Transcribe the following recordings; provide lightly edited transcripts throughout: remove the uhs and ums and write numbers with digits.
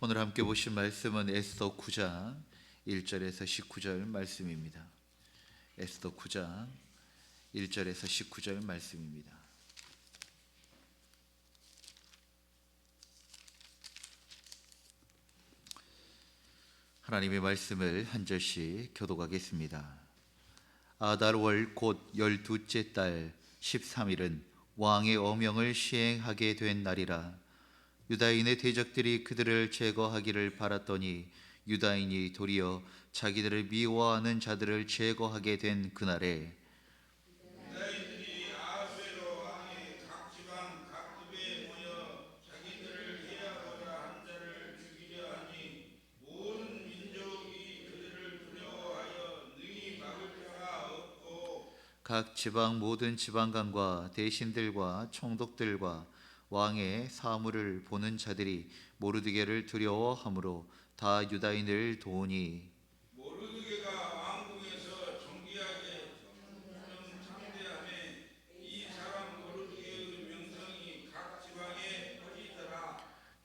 오늘 함께 보신 말씀은 에스더 9장 1절에서 19절 말씀입니다. 에스더 9장 1절에서 19절 말씀입니다. 하나님의 말씀을 한 절씩 교독하겠습니다. 아달월 곧 12째 달 13일은 왕의 어명을 시행하게 된 날이라. 유다인의 대적들이 그들을 제거하기를 바랐더니 유다인이 도리어 자기들을 미워하는 자들을 제거하게 된 그날에 유다인들이 아하수에로 왕의 각 지방 각 집에 모여 자기들을 해하고자 한 자를 죽이려 하니 모든 민족이 그들을 두려워하여 능히 막을 자가 없고 각 지방 모든 지방관과 대신들과 총독들과 왕의 사물을 보는 자들이 모르드게를 두려워하므로 다 유다인을 도우니 모르드게가 왕궁에서 존귀하게 창대하며 이 사람 모르드게의 명성이 각 지방에 퍼지더라.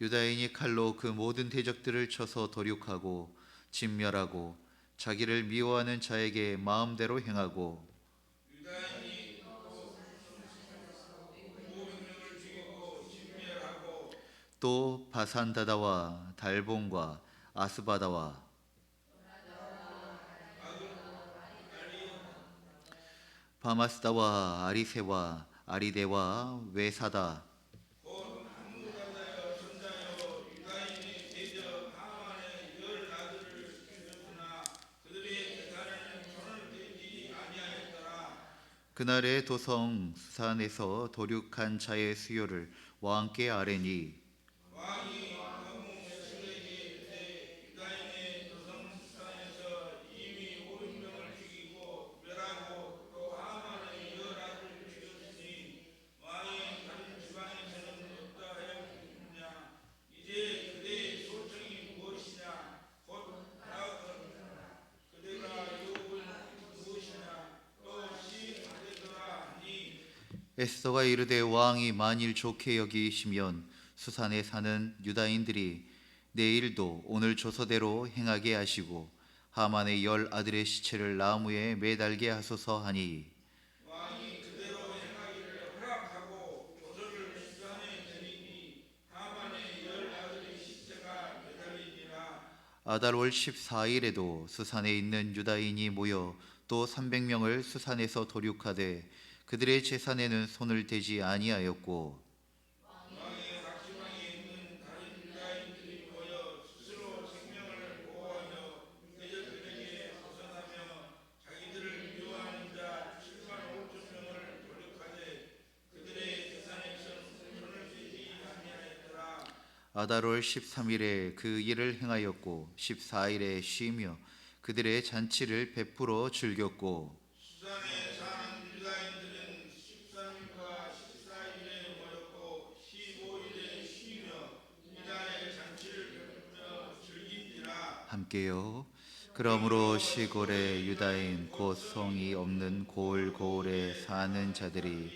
유다인이 칼로 그 모든 대적들을 쳐서 도륙하고 진멸하고 자기를 미워하는 자에게 마음대로 행하고 유다인이 모병을 죽이고 진멸하고 또 바산다다와 달본과 아스바다와 바마스다와 아리세와 아리데와 외사다 곧 한무다다여 선자여 유다인이 대적 하만의 열 아들을 죽였으나 그들의 재산에는 손을 대지 아니하였더라. 그날의 도성 수산에서 도륙한 자의 수요를 왕께 아뢰니 왕이 왕궁 에스더에게 이르되 유다인의 도성수산에서 이미 50명을 죽이고 멸하고 또 하만의 열 아들을 죽였으니 왕이 다른 지방에서는 없다 하였느냐. 이제 그대의 소청이 무엇이냐. 곧 그대가 요구는 무엇이냐. 또 시행하되더라 하니 에스더가 이르되 왕이 만일 좋게 여기시면 수산에 사는 유다인들이 내일도 오늘 조서대로 행하게 하시고 하만의 10 아들의 시체를 나무에 매달게 하소서 하니 왕이 그대로 행하기를 허락하고 조서를 수산에 드리니 하만의 10 아들의 시체가 매달리니라. 아달월 14일에도 수산에 있는 유다인이 모여 또 300명을 수산에서 도륙하되 그들의 재산에는 손을 대지 아니하였고 왕의 각 지방에 있는 다른 유다인들이 모여 스스로 생명을 보호하며 대적들에게 벗어나며 자기들을 미워하는 자 7만 5천 명을 도륙하되 그들의 재산에서는 손을 대지 아니하였더라. 아달월 13일에 그 일을 행하였고 14일에 쉬며 그들의 잔치를 베풀어 즐겼고 수산에 사는 유다인들은 13일과 14일에 모였고 15일에 쉬며 이달의 잔치를 베풀며 즐긴지라. 함께요. 그러므로 시골의 유다인 곧 성이 없는 고을에 사는 자들이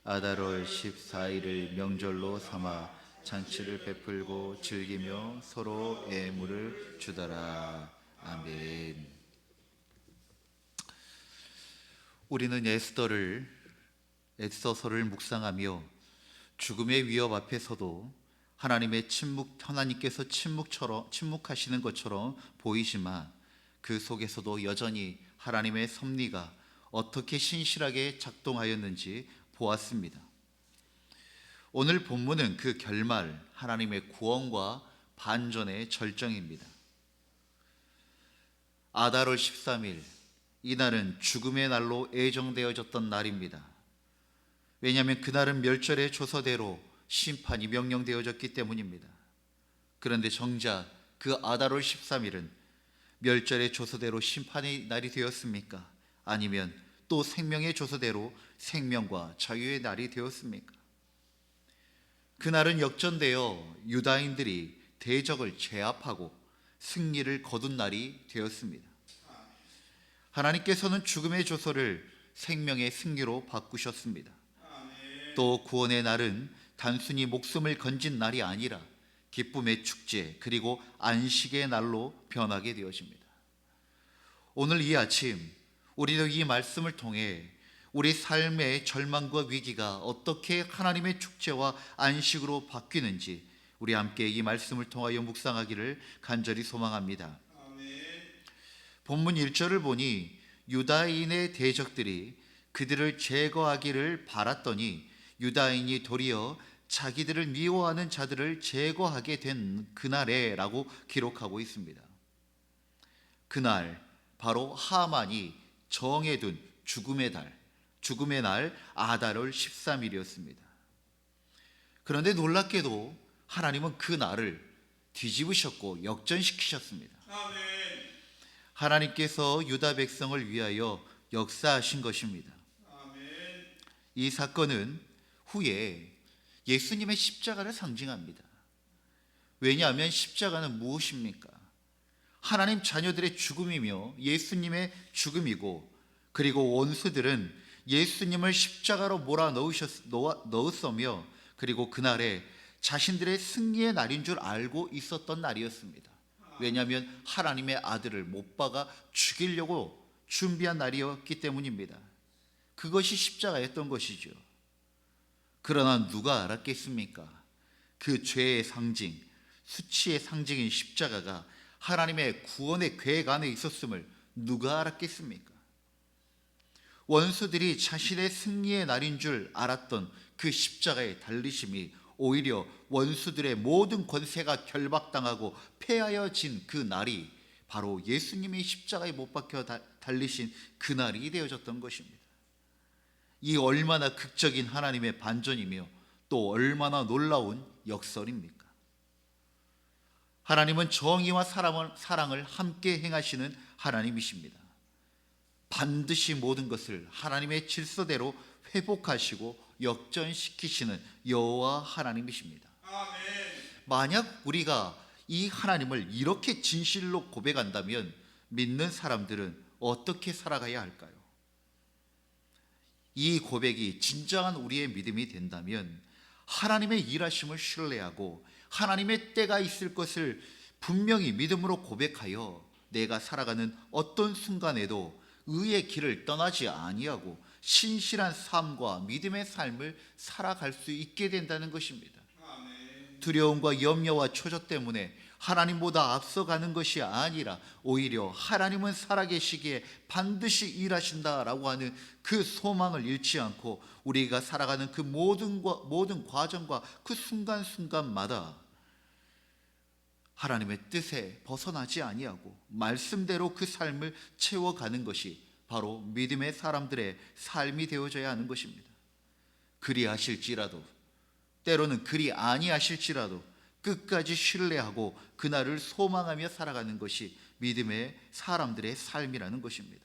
아달월 14일을 명절로 삼아 잔치를 베풀고 즐기며 서로 애물을 주더라. 아멘. 우리는 에스더서를 묵상하며 죽음의 위협 앞에서도 하나님께서 침묵하시는 것처럼 보이지만 그 속에서도 여전히 하나님의 섭리가 어떻게 신실하게 작동하였는지 보았습니다. 오늘 본문은 그 결말, 하나님의 구원과 반전의 절정입니다. 아달월 13일, 이날은 죽음의 날로 예정되어졌던 날입니다. 왜냐하면 그날은 멸절의 조서대로 심판이 명령되어졌기 때문입니다. 그런데 정작 그 아달월 13일은 멸절의 조서대로 심판의 날이 되었습니까? 아니면 또 생명의 조서대로 생명과 자유의 날이 되었습니까? 그날은 역전되어 유다인들이 대적을 제압하고 승리를 거둔 날이 되었습니다. 하나님께서는 죽음의 조서를 생명의 승리로 바꾸셨습니다. 또 구원의 날은 단순히 목숨을 건진 날이 아니라 기쁨의 축제 그리고 안식의 날로 변하게 되어집니다. 오늘 이 아침 우리도 이 말씀을 통해 우리 삶의 절망과 위기가 어떻게 하나님의 축제와 안식으로 바뀌는지 우리 함께 이 말씀을 통하여 묵상하기를 간절히 소망합니다. 본문 1절을 보니 유다인의 대적들이 그들을 제거하기를 바랐더니 유다인이 도리어 자기들을 미워하는 자들을 제거하게 된 그날에 라고 기록하고 있습니다. 그날 바로 하만이 정해둔 죽음의 날 아달월 13일이었습니다. 그런데 놀랍게도 하나님은 그 날을 뒤집으셨고 역전시키셨습니다. 하나님께서 유다 백성을 위하여 역사하신 것입니다. 이 사건은 후에 예수님의 십자가를 상징합니다. 왜냐하면 십자가는 무엇입니까? 하나님 자녀들의 죽음이며 예수님의 죽음이고, 그리고 원수들은 예수님을 십자가로 넣었으며, 그리고 그날에 자신들의 승리의 날인 줄 알고 있었던 날이었습니다. 왜냐하면 하나님의 아들을 못 박아 죽이려고 준비한 날이었기 때문입니다. 그것이 십자가였던 것이죠. 그러나 누가 알았겠습니까? 그 죄의 상징, 수치의 상징인 십자가가 하나님의 구원의 계획 안에 있었음을 누가 알았겠습니까? 원수들이 자신의 승리의 날인 줄 알았던 그 십자가의 달리심이 오히려 원수들의 모든 권세가 결박당하고 패하여진 그 날이 바로 예수님이 십자가에 못 박혀 달리신 그 날이 되어졌던 것입니다. 이 얼마나 극적인 하나님의 반전이며 또 얼마나 놀라운 역설입니까? 하나님은 정의와 사랑을 함께 행하시는 하나님이십니다. 반드시 모든 것을 하나님의 질서대로 회복하시고 역전시키시는 여호와 하나님이십니다. 만약 우리가 이 하나님을 이렇게 진실로 고백한다면 믿는 사람들은 어떻게 살아가야 할까요? 이 고백이 진정한 우리의 믿음이 된다면 하나님의 일하심을 신뢰하고 하나님의 때가 있을 것을 분명히 믿음으로 고백하여 내가 살아가는 어떤 순간에도 의의 길을 떠나지 아니하고 신실한 삶과 믿음의 삶을 살아갈 수 있게 된다는 것입니다. 두려움과 염려와 초조 때문에 하나님보다 앞서가는 것이 아니라 오히려 하나님은 살아계시기에 반드시 일하신다라고 하는 그 소망을 잃지 않고 우리가 살아가는 그 모든 과정과 그 순간순간마다 하나님의 뜻에 벗어나지 아니하고 말씀대로 그 삶을 채워가는 것이 바로 믿음의 사람들의 삶이 되어져야 하는 것입니다. 그리하실지라도, 때로는 그리 아니하실지라도 끝까지 신뢰하고 그날을 소망하며 살아가는 것이 믿음의 사람들의 삶이라는 것입니다.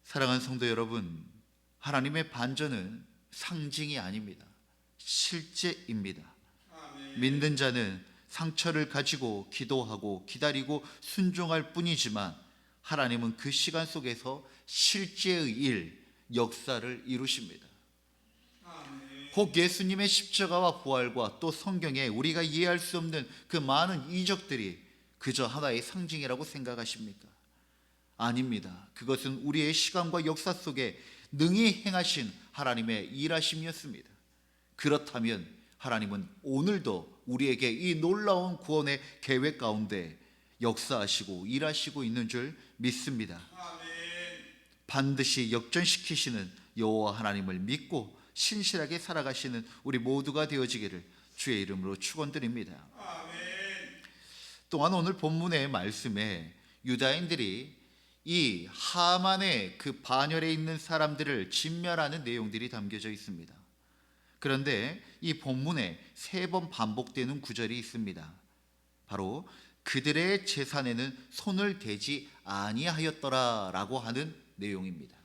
사랑하는 성도 여러분, 하나님의 반전은 상징이 아닙니다. 실제입니다. 믿는 자는 상처를 가지고 기도하고 기다리고 순종할 뿐이지만 하나님은 그 시간 속에서 실제의 일, 역사를 이루십니다. 혹 예수님의 십자가와 부활과 또 성경에 우리가 이해할 수 없는 그 많은 이적들이 그저 하나의 상징이라고 생각하십니까? 아닙니다. 그것은 우리의 시간과 역사 속에 능히 행하신 하나님의 일하심이었습니다. 그렇다면 하나님은 오늘도 우리에게 이 놀라운 구원의 계획 가운데 역사하시고 일하시고 있는 줄 믿습니다. 반드시 역전시키시는 여호와 하나님을 믿고 신실하게 살아가시는 우리 모두가 되어지기를 주의 이름으로 축원드립니다. 또한 오늘 본문의 말씀에 유다인들이 이 하만의 그 반열에 있는 사람들을 진멸하는 내용들이 담겨져 있습니다. 그런데 이 본문에 3번 반복되는 구절이 있습니다. 바로 그들의 재산에는 손을 대지 아니하였더라라고 하는 내용입니다.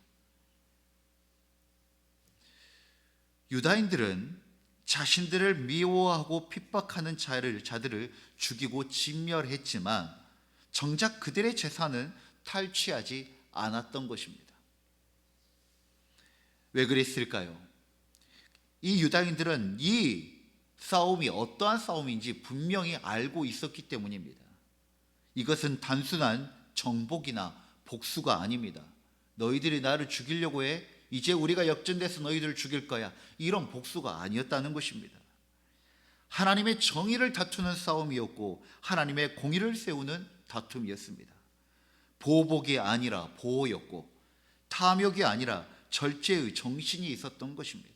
유다인들은 자신들을 미워하고 핍박하는 자들을 죽이고 진멸했지만 정작 그들의 재산은 탈취하지 않았던 것입니다. 왜 그랬을까요? 이 유다인들은 이 싸움이 어떠한 싸움인지 분명히 알고 있었기 때문입니다. 이것은 단순한 정복이나 복수가 아닙니다. 너희들이 나를 죽이려고 해? 이제 우리가 역전돼서 너희들을 죽일 거야. 이런 복수가 아니었다는 것입니다. 하나님의 정의를 다투는 싸움이었고 하나님의 공의를 세우는 다툼이었습니다. 보복이 아니라 보호였고 탐욕이 아니라 절제의 정신이 있었던 것입니다.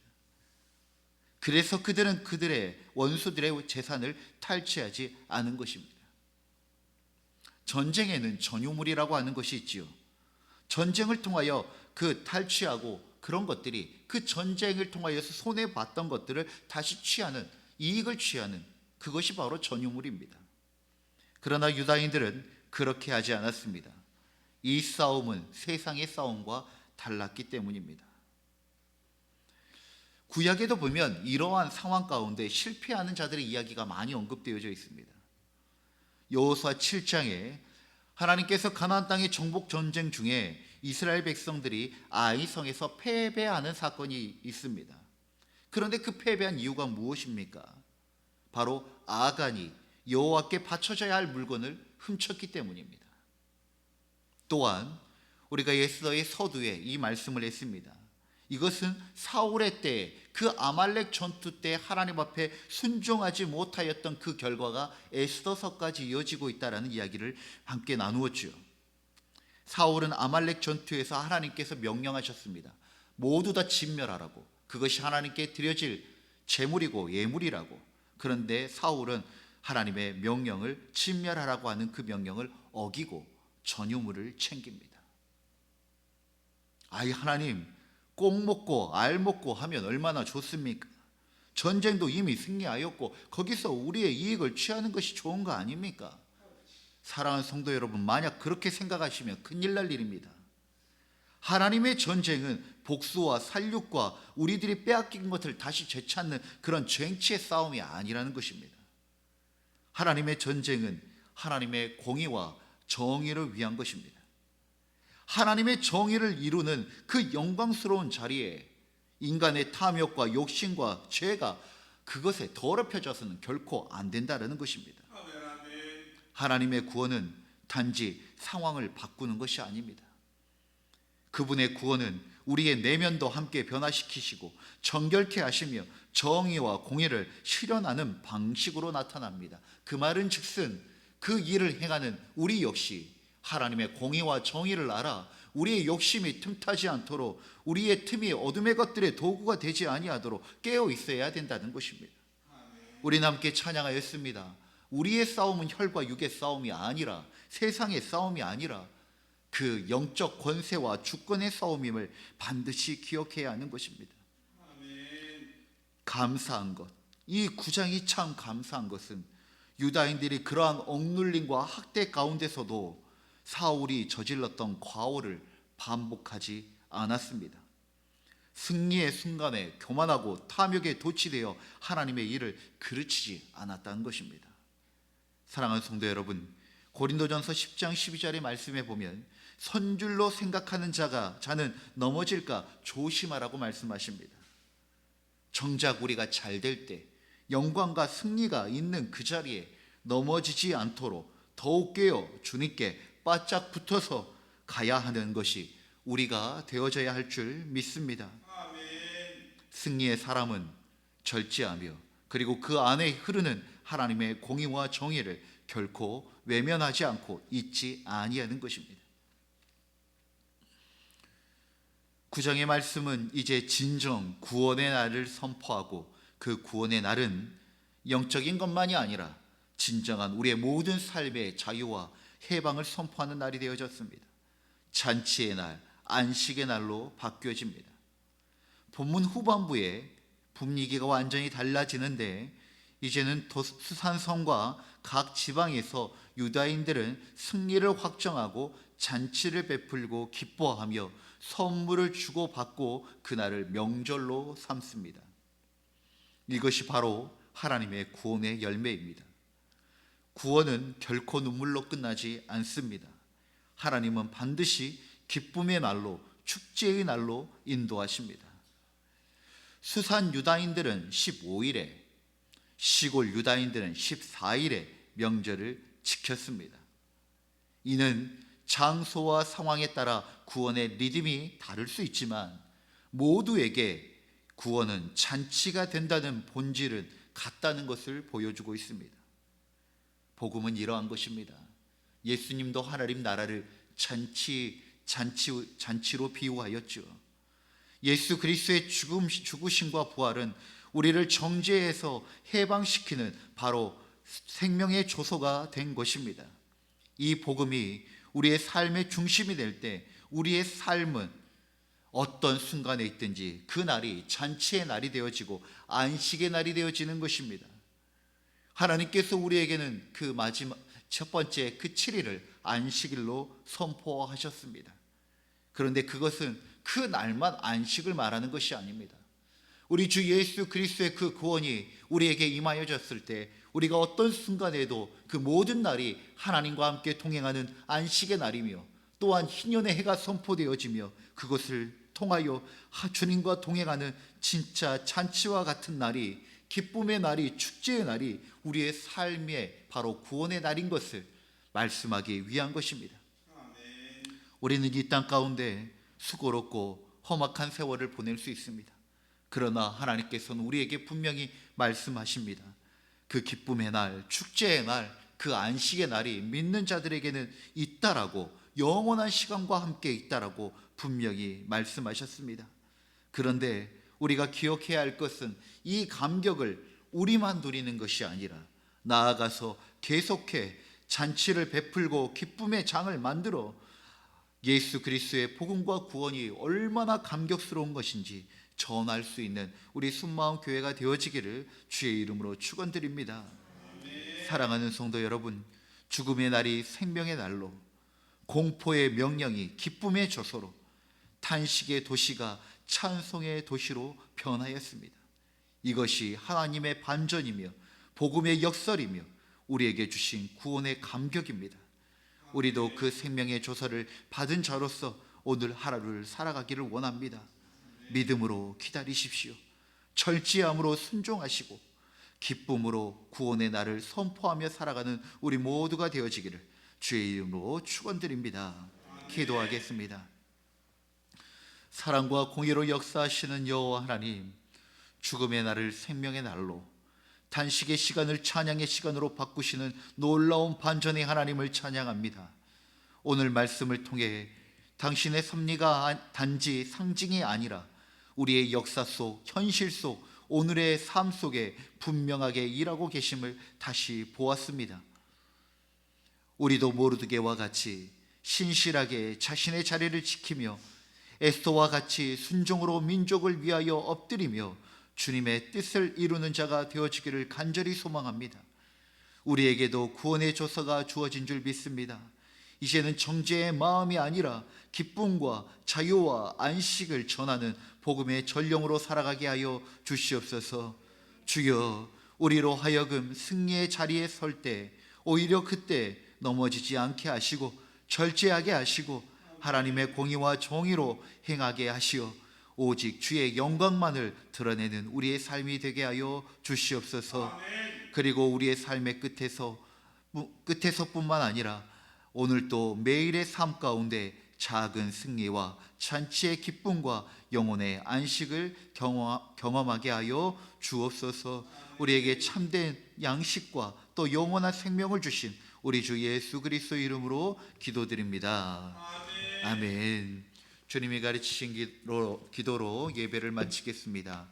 그래서 그들은 그들의 원수들의 재산을 탈취하지 않은 것입니다. 전쟁에는 전유물이라고 하는 것이 있지요. 전쟁을 통하여 그 탈취하고 그런 것들이 그 전쟁을 통하여서 손해봤던 것들을 다시 취하는, 이익을 취하는 그것이 바로 전유물입니다. 그러나 유다인들은 그렇게 하지 않았습니다. 이 싸움은 세상의 싸움과 달랐기 때문입니다. 구약에도 보면 이러한 상황 가운데 실패하는 자들의 이야기가 많이 언급되어져 있습니다. 여호수아 7장에 하나님께서 가나안 땅의 정복 전쟁 중에 이스라엘 백성들이 아이 성에서 패배하는 사건이 있습니다. 그런데 그 패배한 이유가 무엇입니까? 바로 아간이 여호와께 바쳐져야 할 물건을 훔쳤기 때문입니다. 또한 우리가 에스더의 서두에 이 말씀을 했습니다. 이것은 사울의 때 그 아말렉 전투 때 하나님 앞에 순종하지 못하였던 그 결과가 에스더서까지 이어지고 있다는 이야기를 함께 나누었죠. 사울은 아말렉 전투에서 하나님께서 명령하셨습니다. 모두 다 진멸하라고. 그것이 하나님께 드려질 제물이고 예물이라고. 그런데 사울은 하나님의 명령을 진멸하라고 하는 그 명령을 어기고 전유물을 챙깁니다. 아이 하나님, 꼭 먹고 알 먹고 하면 얼마나 좋습니까? 전쟁도 이미 승리하였고 거기서 우리의 이익을 취하는 것이 좋은 거 아닙니까? 사랑하는 성도 여러분, 만약 그렇게 생각하시면 큰일 날 일입니다. 하나님의 전쟁은 복수와 살육과 우리들이 빼앗긴 것을 다시 되찾는 그런 쟁취의 싸움이 아니라는 것입니다. 하나님의 전쟁은 하나님의 공의와 정의를 위한 것입니다. 하나님의 정의를 이루는 그 영광스러운 자리에 인간의 탐욕과 욕심과 죄가 그것에 더럽혀져서는 결코 안 된다는 것입니다. 하나님의 구원은 단지 상황을 바꾸는 것이 아닙니다. 그분의 구원은 우리의 내면도 함께 변화시키시고 정결케 하시며 정의와 공의를 실현하는 방식으로 나타납니다. 그 말은 즉슨 그 일을 행하는 우리 역시 하나님의 공의와 정의를 알아 우리의 욕심이 틈타지 않도록 우리의 틈이 어둠의 것들의 도구가 되지 아니하도록 깨어 있어야 된다는 것입니다. 우리는 함께 찬양하였습니다. 우리의 싸움은 혈과 육의 싸움이 아니라 세상의 싸움이 아니라 그 영적 권세와 주권의 싸움임을 반드시 기억해야 하는 것입니다. 감사한 것, 이 9장이 참 감사한 것은 유다인들이 그러한 억눌림과 학대 가운데서도 사울이 저질렀던 과오를 반복하지 않았습니다. 승리의 순간에 교만하고 탐욕에 도취되어 하나님의 일을 그르치지 않았다는 것입니다. 사랑하는 성도 여러분, 고린도전서 10장 12절의 말씀에 보면 선줄로 생각하는 자는 넘어질까 조심하라고 말씀하십니다. 정작 우리가 잘 될 때 영광과 승리가 있는 그 자리에 넘어지지 않도록 더욱 깨어 주님께 바짝 붙어서 가야 하는 것이 우리가 되어져야 할 줄 믿습니다. 승리의 사람은 절제하며 그리고 그 안에 흐르는 하나님의 공의와 정의를 결코 외면하지 않고 잊지 아니하는 것입니다. 9장의 말씀은 이제 진정 구원의 날을 선포하고 그 구원의 날은 영적인 것만이 아니라 진정한 우리의 모든 삶의 자유와 해방을 선포하는 날이 되어졌습니다. 잔치의 날, 안식의 날로 바뀌어집니다. 본문 후반부에 분위기가 완전히 달라지는데 이제는 수산성과 각 지방에서 유다인들은 승리를 확정하고 잔치를 베풀고 기뻐하며 선물을 주고받고 그날을 명절로 삼습니다. 이것이 바로 하나님의 구원의 열매입니다. 구원은 결코 눈물로 끝나지 않습니다. 하나님은 반드시 기쁨의 날로, 축제의 날로 인도하십니다. 수산 유다인들은 15일에 시골 유다인들은 14일의 명절을 지켰습니다. 이는 장소와 상황에 따라 구원의 리듬이 다를 수 있지만 모두에게 구원은 잔치가 된다는 본질은 같다는 것을 보여주고 있습니다. 복음은 이러한 것입니다. 예수님도 하나님 나라를 잔치로 비유하였죠. 예수 그리스도의 죽으심과 부활은 우리를 정죄에서 해방시키는 바로 생명의 조소가 된 것입니다. 이 복음이 우리의 삶의 중심이 될 때 우리의 삶은 어떤 순간에 있든지 그 날이 잔치의 날이 되어지고 안식의 날이 되어지는 것입니다. 하나님께서 우리에게는 그 마지막 첫 번째 그 7일을 안식일로 선포하셨습니다. 그런데 그것은 그 날만 안식을 말하는 것이 아닙니다. 우리 주 예수 그리스도의 그 구원이 우리에게 임하여졌을 때 우리가 어떤 순간에도 그 모든 날이 하나님과 함께 동행하는 안식의 날이며 또한 희년의 해가 선포되어지며 그것을 통하여 주님과 동행하는 진짜 잔치와 같은 날이, 기쁨의 날이, 축제의 날이 우리의 삶의 바로 구원의 날인 것을 말씀하기 위한 것입니다. 우리는 이 땅 가운데 수고롭고 험악한 세월을 보낼 수 있습니다. 그러나 하나님께서는 우리에게 분명히 말씀하십니다. 그 기쁨의 날, 축제의 날, 그 안식의 날이 믿는 자들에게는 있다라고, 영원한 시간과 함께 있다라고 분명히 말씀하셨습니다. 그런데 우리가 기억해야 할 것은 이 감격을 우리만 누리는 것이 아니라 나아가서 계속해 잔치를 베풀고 기쁨의 장을 만들어 예수 그리스도의 복음과 구원이 얼마나 감격스러운 것인지 전할 수 있는 우리 순마음 교회가 되어지기를 주의 이름으로 축원드립니다. 사랑하는 성도 여러분, 죽음의 날이 생명의 날로, 공포의 명령이 기쁨의 저소로, 탄식의 도시가 찬송의 도시로 변하였습니다. 이것이 하나님의 반전이며 복음의 역설이며 우리에게 주신 구원의 감격입니다. 우리도 그 생명의 조서를 받은 자로서 오늘 하루를 살아가기를 원합니다. 믿음으로 기다리십시오. 절제함으로 순종하시고 기쁨으로 구원의 날을 선포하며 살아가는 우리 모두가 되어지기를 주의 이름으로 축원드립니다. 기도하겠습니다. 사랑과 공의로 역사하시는 여호와 하나님, 죽음의 날을 생명의 날로, 단식의 시간을 찬양의 시간으로 바꾸시는 놀라운 반전의 하나님을 찬양합니다. 오늘 말씀을 통해 당신의 섭리가 단지 상징이 아니라 우리의 역사 속, 현실 속, 오늘의 삶 속에 분명하게 일하고 계심을 다시 보았습니다. 우리도 모르드게와 같이 신실하게 자신의 자리를 지키며 에스더와 같이 순종으로 민족을 위하여 엎드리며 주님의 뜻을 이루는 자가 되어지기를 간절히 소망합니다. 우리에게도 구원의 조서가 주어진 줄 믿습니다. 이제는 정죄의 마음이 아니라 기쁨과 자유와 안식을 전하는 복음의 전령으로 살아가게 하여 주시옵소서. 주여, 우리로 하여금 승리의 자리에 설 때 오히려 그때 넘어지지 않게 하시고 절제하게 하시고 하나님의 공의와 정의로 행하게 하시어 오직 주의 영광만을 드러내는 우리의 삶이 되게 하여 주시옵소서. 그리고 우리의 삶의 끝에서뿐만 아니라 오늘도 매일의 삶 가운데 작은 승리와 잔치의 기쁨과 영혼의 안식을 경험하게 하여 주옵소서. 우리에게 참된 양식과 또 영원한 생명을 주신 우리 주 예수 그리스도 이름으로 기도드립니다. 아멘. 주님이 가르치신 기도로 예배를 마치겠습니다.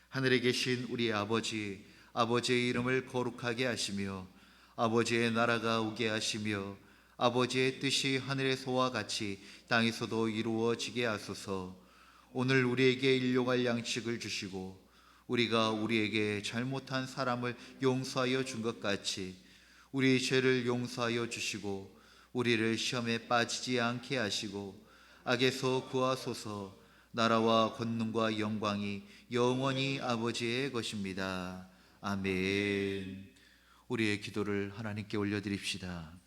하늘에 계신 우리 아버지, 아버지의 이름을 거룩하게 하시며 아버지의 나라가 오게 하시며 아버지의 뜻이 하늘에서와 같이 땅에서도 이루어지게 하소서. 오늘 우리에게 일용할 양식을 주시고 우리가 우리에게 잘못한 사람을 용서하여 준 것 같이 우리 죄를 용서하여 주시고 우리를 시험에 빠지지 않게 하시고 악에서 구하소서. 나라와 권능과 영광이 영원히 아버지의 것입니다. 아멘. 우리의 기도를 하나님께 올려드립시다.